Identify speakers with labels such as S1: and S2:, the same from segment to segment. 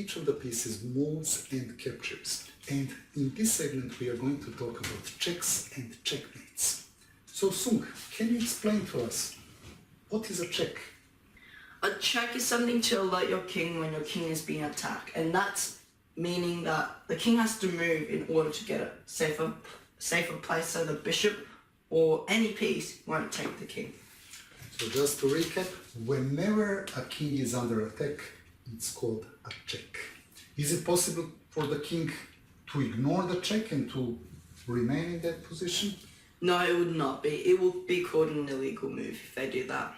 S1: each of the pieces moves and captures. And in this segment, we are going to talk about checks and checkmates. So Sung, can you explain to us, what is a check?
S2: A check is something to alert your king when your king is being attacked, and that's meaning that the king has to move in order to get a safer place so the bishop or any piece won't take the king.
S1: So just to recap, whenever a king is under attack, it's called a check. Is it possible for the king to ignore the check and to remain in that position?
S2: No, it would not be. It would be called an illegal move if they do that.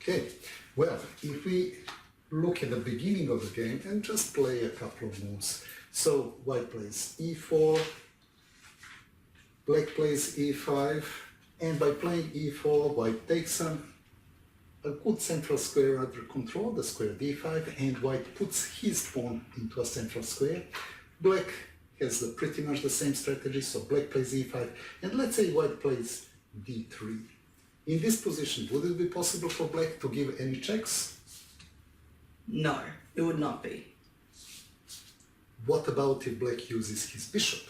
S1: Okay, well, if we look at the beginning of the game and just play a couple of moves. So white plays e4, black plays e5, and by playing e4, white takes a good central square under control, the square d5, and white puts his pawn into a central square. Black has pretty much the same strategy, so black plays e5, and let's say white plays d3. In this position, would it be possible for black to give any checks?
S2: No, it would not be.
S1: What about if black uses his bishop?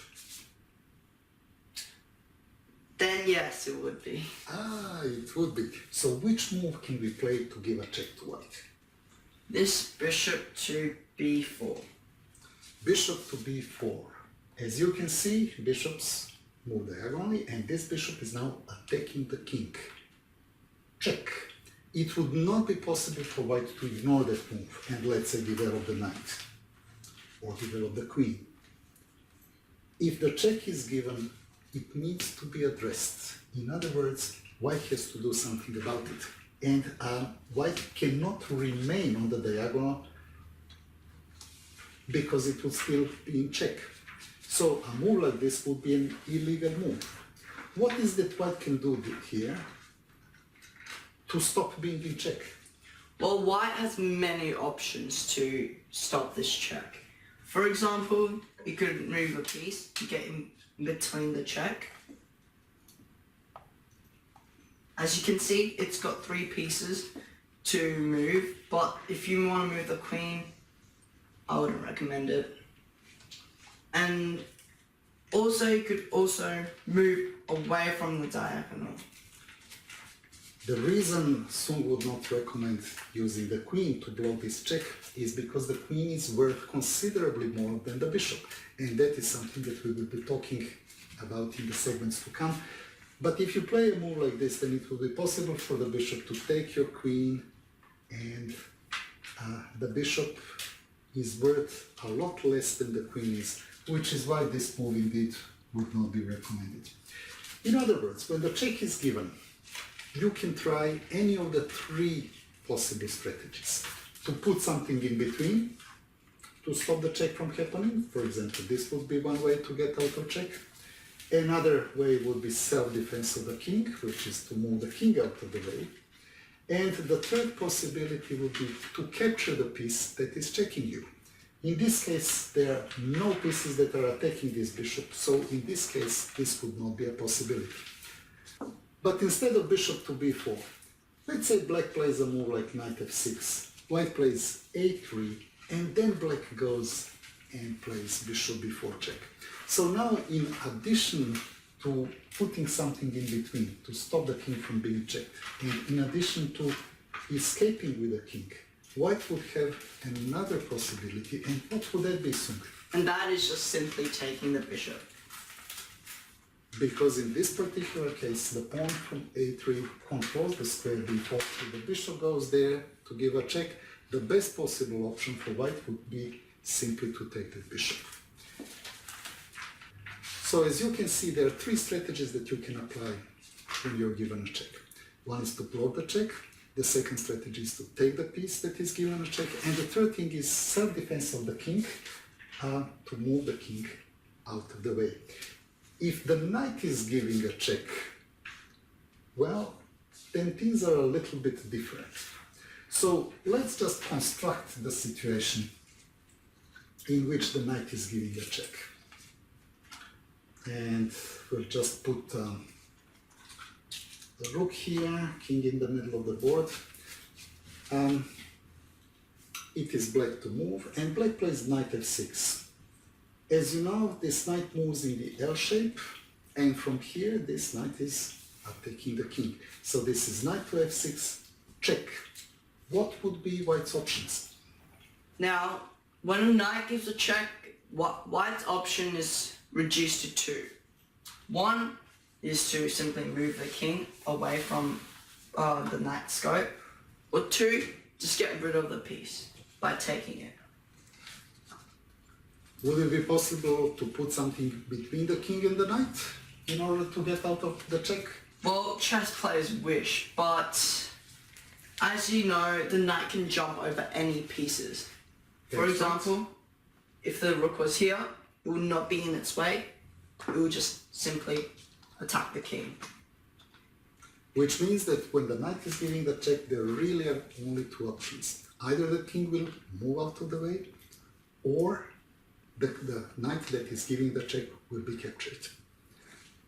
S2: Then yes, it would be.
S1: Ah, it would be. So which move can we play to give a check to white?
S2: This bishop to b4.
S1: Bishop to b4. As you can see, bishops move diagonally, and this bishop is now attacking the king. Check. It would not be possible for white to ignore that move and, let's say, develop the knight or develop the queen. If the check is given, it needs to be addressed. In other words, white has to do something about it. And white cannot remain on the diagonal because it will still be in check. So a move like this would be an illegal move. What is that white can do here to stop being in check?
S2: Well, white has many options to stop this check. For example, you could move a piece to get in between the check. As you can see, it's got 3 pieces to move, but if you want to move the queen, I wouldn't recommend it. And also, you could also move away from the diagonal.
S1: The reason Sung would not recommend using the queen to block this check is because the queen is worth considerably more than the bishop. And that is something that we will be talking about in the segments to come. But if you play a move like this, then it will be possible for the bishop to take your queen, and the bishop is worth a lot less than the queen is, which is why this move indeed would not be recommended. In other words, when the check is given, you can try any of the 3 possible strategies. To put something in between, to stop the check from happening. For example, this would be one way to get out of check. Another way would be self-defense of the king, which is to move the king out of the way. And the third possibility would be to capture the piece that is checking you. In this case, there are no pieces that are attacking this bishop, so in this case, this would not be a possibility. But instead of bishop to b4, let's say black plays a move like knight f6, white plays a3, and then black goes and plays bishop b4 check. So now, in addition to putting something in between to stop the king from being checked, and in addition to escaping with the king, white would have another possibility, and what would that be, Sung?
S2: And that is just simply taking the bishop.
S1: Because in this particular case, the pawn from a3 controls the square b4. If the bishop goes there to give a check, the best possible option for white would be simply to take the bishop. So as you can see, there are 3 strategies that you can apply when you're given a check. One is to block the check, the second strategy is to take the piece that is given a check, and the third thing is self-defense of the king, to move the king out of the way. If the knight is giving a check, well, then things are a little bit different. So let's just construct the situation in which the knight is giving a check. And we'll just put the rook here, king in the middle of the board. it is black to move, and black plays knight f6. As you know, this knight moves in the L shape, and from here this knight is attacking the king. So this is knight to f6, check. What would be white's options?
S2: Now, when a knight gives a check, white's option is reduced to two. One is to simply move the king away from the knight's scope, or two, just get rid of the piece by taking it.
S1: Would it be possible to put something between the king and the knight in order to get out of the check?
S2: Well, chess players wish, but as you know, the knight can jump over any pieces. For
S1: That's
S2: example, if the rook was here, it would not be in its way. It would just simply attack the king.
S1: Which means that when the knight is giving the check, there really are only two options. Either the king will move out of the way, or the knight that is giving the check will be captured.